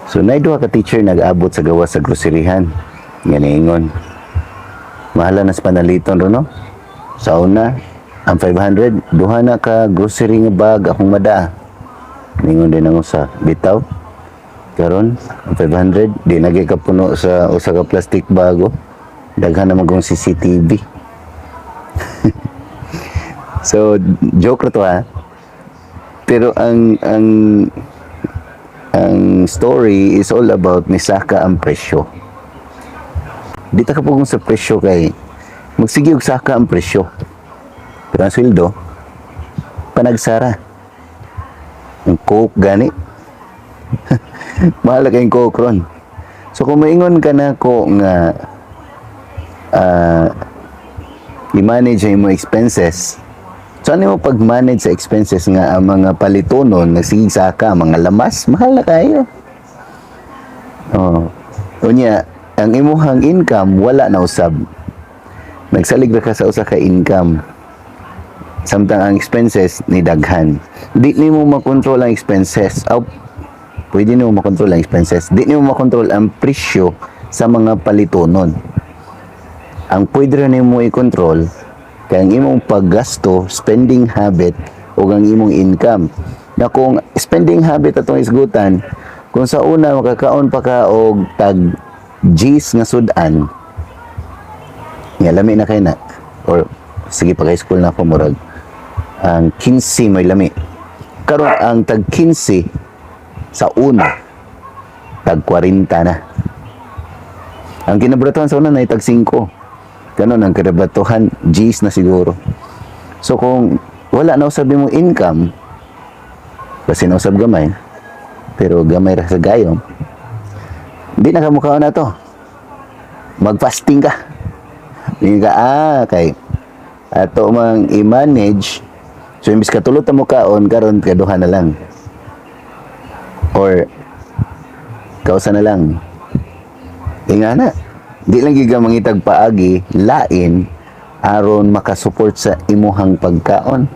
So na duha ka teacher nag-abot sa gawa sa groceryhan. Ganingon. Mahala na sa panaliton ro no. Sa una, ang 500, duha na ka grocery nga bag akong mada. Ningon din ang usa. Bitaw. Karon, ang 500, di nagay ka puno sa usa ka plastic bago. Daghan na magong CCTV. So, joke ra to ha. Pero ang story is all about misaka ang presyo. Di ta kapugong sa presyo kay magsige og saka ang presyo. Pero ang sweldo panagsara. Ang coke gani. Mahal kayong coke ron. So kung maingon ka na ko nga i-manage ang mo expenses. So ano mo pag-manage sa expenses nga ang mga palitonon, nagsige saka, mga lamas, mahal na kayo. Oh. Unya, ang imuhang income wala na usab. Nagsalig ra ka sa usa ka income. Samtang ang expenses ni daghan. Di nimo makontrol ang expenses. Pwede nimo makontrol ang expenses. Di nimo makontrol ang presyo sa mga palitonon. Ang pwede rin nimo i-control kay ang imong paggasto, spending habit o ang imong income. Na kung spending habit atong isgutan, kung sa una makakaon pa ka og tag G's nga sudan, nga lami na kay na, or sige pag high school na ako murag ang 15 may lami. Karon ang tag 15 sa una tag 40 na. Ang kinabratuhan sa una na tag 5. Ganon ang kinabratuhan G's na siguro. So kung wala na usab mo income, kasi na usab gamay, pero gamay ra sa gayom, di na ka mukhaon na to. Mag-fasting ka. Hindi ka, kay ato mang i-manage. So, imbis ka tulot na mukhaon, karon kaduha na lang. Or, kausa na lang. Nga na. Di lang giga mangitag paagi, lain, aron makasupport sa imuhang pagkaon.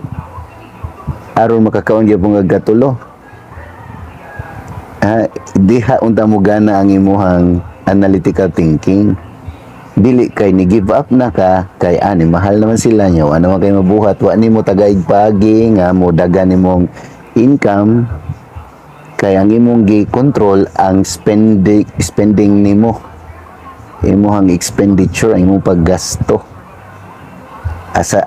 Aron makakaon gyapon nga gatulo. Diha unta mo gana ang imuhang analytical thinking. Dili kay ni give up na ka kay ani mahal naman sila nyo, ano man kay mabuhat, wa nimo tagaig pagi nga mo dagan nimong income, kay ang imong gi-control ang spending nimo, imong expenditure, ang imong paggasto. Asa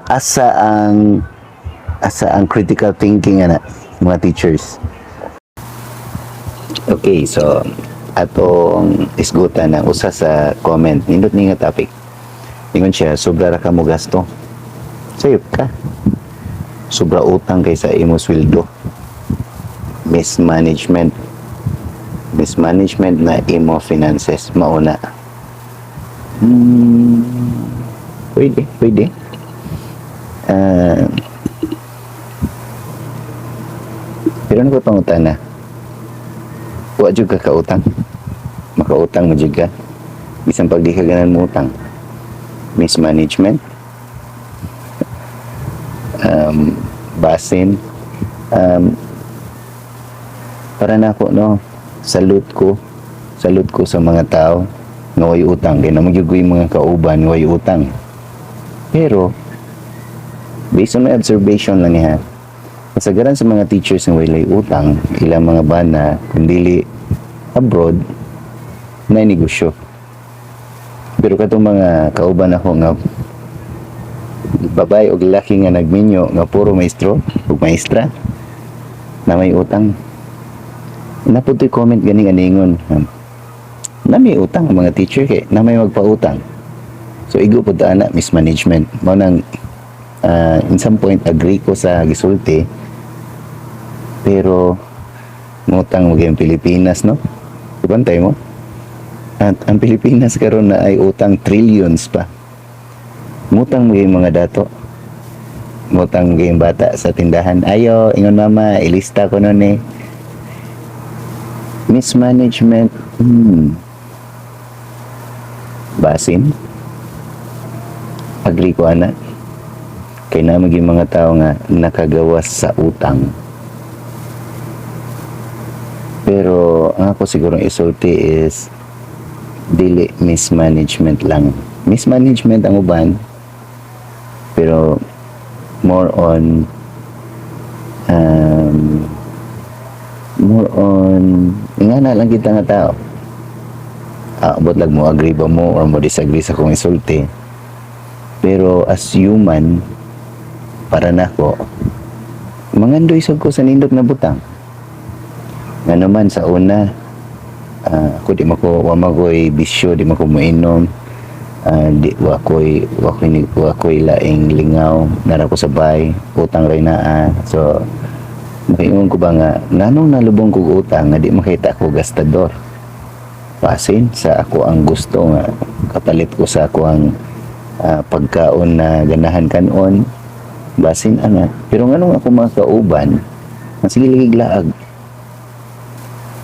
ang critical thinking ana mga teachers. Okay, so atong isgutan ng usa sa comment nindot ni nga topic. Ingon siya, sobra ra ka mo gasto. Sayop ka. Sobra utang kay sa imo sweldo. Mismanagement na imo finances mauna. Pwede. Pero ano ko pangutan na? Wa jud ka kautang. Makautang mo jud ka. Bisan pag di ka ganan mo utang. Mismanagement. Basin. Para na ako, no? Salute ko sa mga tao nga way utang. Kaya naman yung mga kauban way utang. Pero, based on my observation lang niya, kasagaran sa mga teachers nga way utang, ilang mga bana, kundili abroad, na negosyo. Pero katong mga kauban ako nga babae o lalaki nga nagminyo nga puro maestro o maestra na may utang. Naputoy comment ganing aningon. Na may utang ang mga teacher kay na may magpautang. So igo po na mismanagement. Mao nang in some point agree ko sa gisulti. Pero ngutang mo gyud Pilipinas, no? Ibantay mo. At ang Pilipinas karon na ay utang trillions pa. Ngutang mo gyud mga dato. Ngutang mo gyud bata sa tindahan. Ayo, ingon mama, ilista ko nun eh. Mismanagement. Basin. Agree ko ana. Kay na maging mga tao nga nakagawas sa utang. Pero ang ako siguro isulti is dili mismanagement lang. Mismanagement ang uban, pero more on nga na lang kita nga tao. Abot lang mo agree ba mo or mo disagree sa kong isulti, pero as human para nako mangandoy sad ko sa nindot na butang nga naman sa una. Ako di wa makoy bisyo, di mako moinom, di wa koy laing lingaw nara ko sa bay, utang ray naa. So makaingon ko ba nga nganong nalubong ko utang nga di makita ko gastador. Pasin sa ako ang gusto nga kapalit ko sa ako ang pagkaon na ganahan kanon, basin ana. Pero nganong ako mga kauban ang sige liglaag,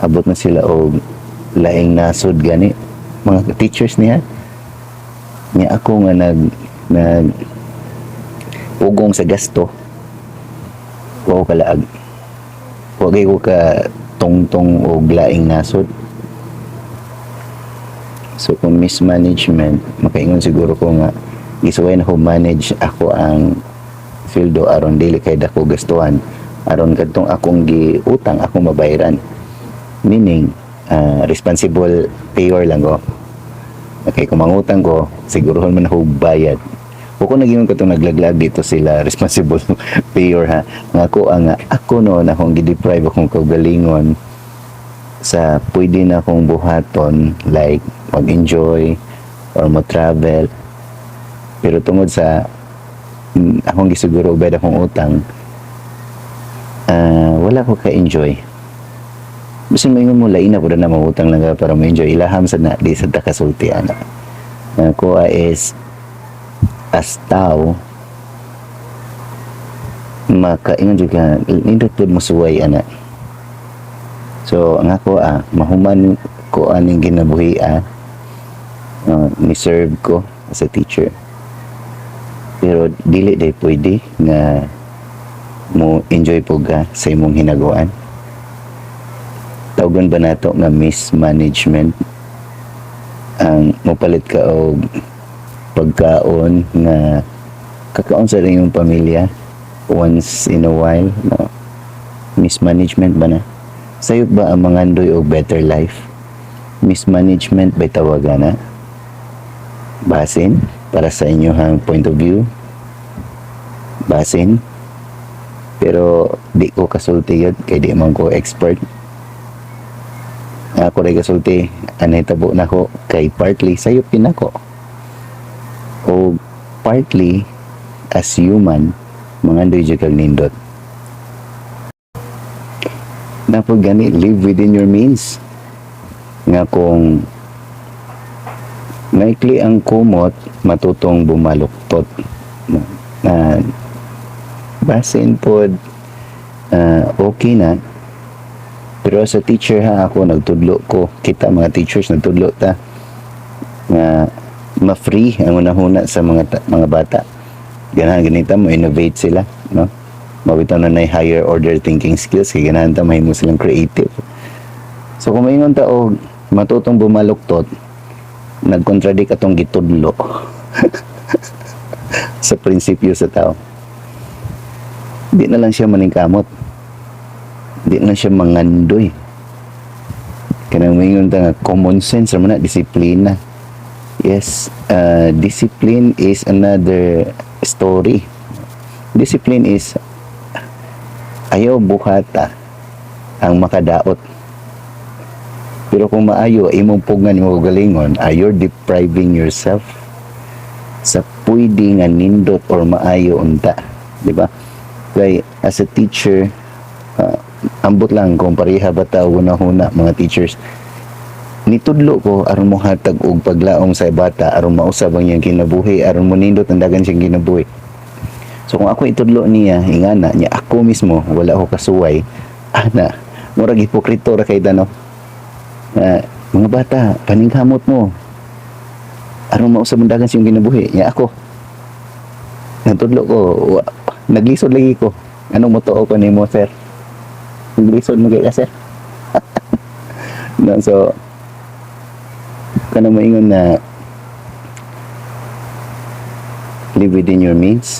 abot na sila og laing nasod gani mga teachers niya ako nga nag ugong sa gasto, wa ko kalaag, wa ko ka tungtong og laing nasod. So kung mismanagement, makaingon siguro ko nga isuway na ko manage ako ang fieldo aron dili kay dako gastuhan, aron kadtong akong giutang ako mabayaran. Meaning responsible payer lang ko. Okay, kung mangutang ko, sigurohon man ako bayad. O kung naging ko itong naglaglag dito sila, responsible payer ha. Nga ako noon, akong gideprive akong kagalingon sa pwede na akong buhaton, like mag-enjoy or mag-travel. Pero tungod sa akong gisiguro bayad akong utang, wala ko ka-enjoy. Basta maingon mo lain na po na mangutang lang ka para ma-enjoy. Ilaham sa na, di sa takasulti ana. Ako is as tao makaingon juga nindot pud mo suway ana. So ang ako mahuman ko aning ginabuhi ni serve ko as a teacher. Pero dili day pwede nga mo enjoy po ka sa imong hinaguan. Tawgon ba nato nga mismanagement ang mopalit ka og pagkaon nga kakaon sa iyong pamilya once in a while, no? Mismanagement ba na? Sayop ba ang mangandoy og better life? Mismanagement ba tawagan na? Basin para sa inyong point of view, basin, pero di ko kasulti yun kay di man ko expert. Ako rin kasulti, anay tabo na ko kay partly sayop yun ako. O partly as human, mangandoy dyan kag nindot. Napag gani, live within your means. Nga kung maikli ang kumot, matutong bumaluktot. Basin pod, okay na. Pero sa teacher ako nagtudlo ko, kita mga teachers nagtudlo ta nga ma-free ang unahuna sa mga bata. Ganita mo innovate sila, no? Mabitaw na higher order thinking skills kay ganahan ta mahimo silang creative. So kung maingon ta og matutong bumaluktot, nagkontradict atong gitudlo sa prinsipyo sa tao. Di na lang siya maningkamot. Di na siya mangandoy. Kanang maingon ta nga common sense raman na, disiplina. Yes, discipline is another story. Discipline is ayaw buhata ang makadaot. Pero kung maayo imong pugngan imong galingon, you're depriving yourself sa pwede nga nindot or maayo unta, di ba? Kaya as a teacher, ambot lang kung pareha ba tao huna mga teachers, nitudlo ko aron mo hatag og paglaom sa bata aron mausab ang iyang kinabuhi, aron mo nindot ang dagan siyang kinabuhi. So kung ako itudlo niya, ingana niya ako mismo wala ko kasuway, ana murag hipokrito ra kay dano. Mga bata, paningkamot mo aron mausab ang dagan siyang kinabuhi. Nya ako natudlo ko, naglisod lagi ko. Anong motuo ko nimo, sir? Naglisod mo kay sir? no? So kana maingon na live within your means.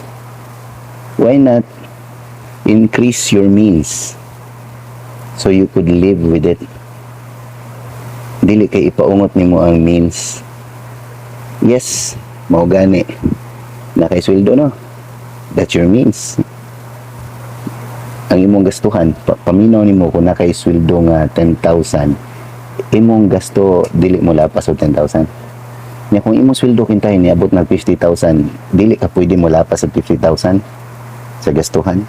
Why not increase your means so you could live with it? Dili kay ipaungot nimo ang means. Yes, mao gani na kay sweldo, no? That's your means. Ang imong gastuhan, paminaw nimo kung na kay sweldo nga 10,000, imong gasto dili mo lapas og 10,000. Nya kung imong sweldo kintay niabot ng 50,000, dili ka pwede mo lapas og 50,000 sa gastuhan.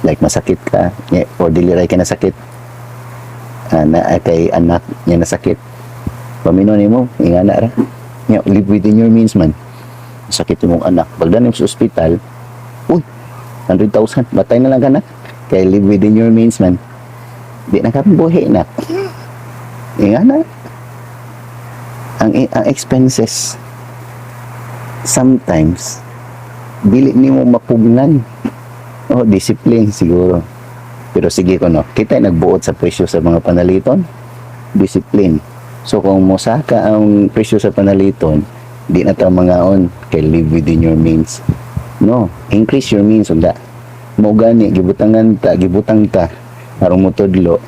Like masakit ka, or dili ray ka nasakit, na kay anak niya nasakit, paminaw nimo ingana ra. Nya live within your means man. Sakit imong anak, pagdan sa ospital, uy, 100,000, batay na lang ka na. Kay live within your means man. Di na ka buhi na. Ingana. Ang expenses, sometimes, dili nimo mapugnan. Discipline siguro. Pero sige ko, no, kita nagbuot sa presyo sa mga panaliton, discipline. So kung mosaka ang presyo sa panaliton, di na ta mangaon kay live within your means. No, increase your means unda. Mao gani gibutang ta aron mo tudlo,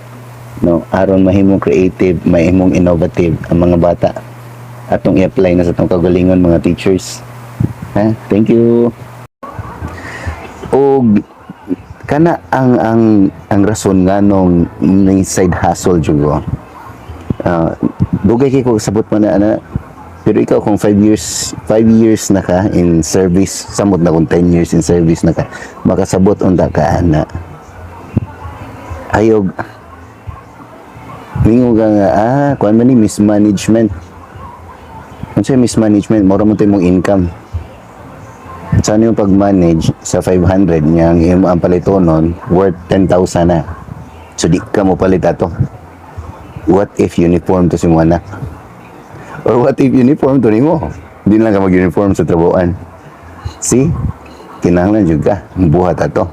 no, aron mahimong creative, mahimong innovative ang mga bata. Atong i-apply na sa tong kagalingon mga teachers. Ha? Thank you. O kana ang rason nga nung side hustle jugo. Dugay kay ko sabot man na. Pero ikaw kung 5 years na ka in service, samot na kung 10 years in service na ka, makasabot unta ka na ayog mingo ka nga, kuan man ni mismanagement. Kung siya mismanagement, mura mo mong income. Saan yung pag-manage sa 500 niya, ang palitonon, worth 10,000 na. So di ka mo palit ato. What if uniform to si mo anak? Or what if uniform to nimo? Di na lang ka mag-uniform sa trabuan. See? Kinahanglan juga buhat ato.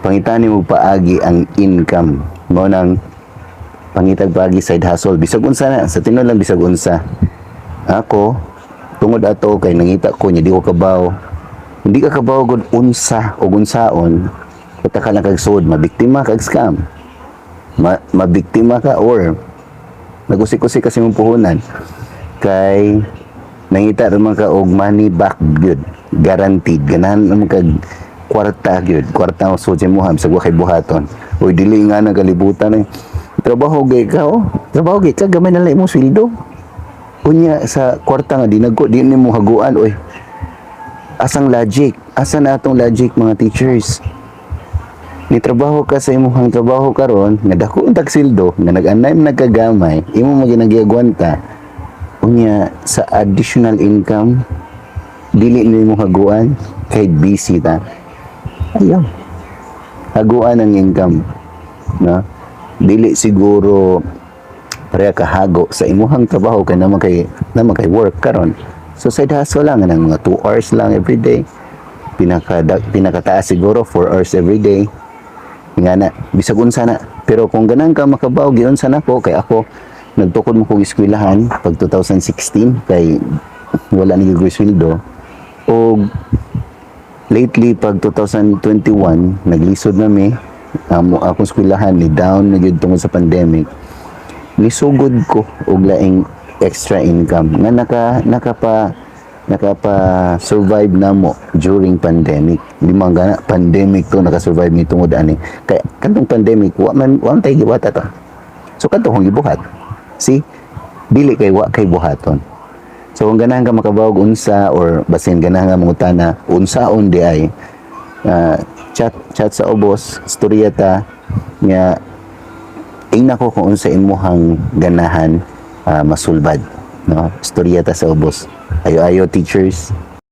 Pangitani mo paagi ang income. Mo nang pangitag paagi side hustle. Bisag unsa na, sa tinuod lang bisag unsa. Ako tungod ato kay nangita ko nya di ko kabaw. Hindi ka kabaw gud unsa o unsaon. Kuta ka lang kag sud, mabiktima kag scam. Mabiktima ka or nagusik-usik kasi mong puhunan. Kay nangita naman ka og money back good, guaranteed ganahan naman kag kwarta gyud, kwarta mo sud mo ham sa kay buhaton. Oy dili nga nagalibutan trabaho gay ka, trabaho gay ka, gamay na lang imong sweldo. Unya sa kwarta nga di nimo haguan. Oy asang logic, asa na atong logic mga teachers? Ni trabaho ka sa imong trabaho karon nga dako ang tagsildo nga nag-anay nagkagamay, imo maginagiagwanta. Unya sa additional income dili nimo haguan kay busy ta. Ayaw haguan ang income, no? Dili siguro pareha kahago sa imuhang trabaho kay naman kay work karon. So side hustle lang ng mga 2 hours lang every day. Pinakataas siguro 4 hours every day. Nga na bisag unsa na. Pero kung ganang ka makabaw giun sa nako kay ako nagtukod mo kong eskwelahan pag 2016 kay wala ni gyud sweldo. O lately pag 2021 naglisod na mi akong eskwelahan ni down na gyud tungod sa pandemic. Nisugod ko og laing extra income nga nakapa survive namo during pandemic. Di man gana pandemic to naka-survive ni tungod ani. Kay kadtong pandemic wa tay gibuhat ato. So kadtong gibuhat. See? Dili kay wa kay buhaton. So kung ganahan ka makabawog unsa or basin ganahan nga mangutana unsaon di ay chat sa ubos storya ta nga ingna ko kung unsa imuhang ganahan masulbad, no? Storya ta sa ubos. Ayo teachers.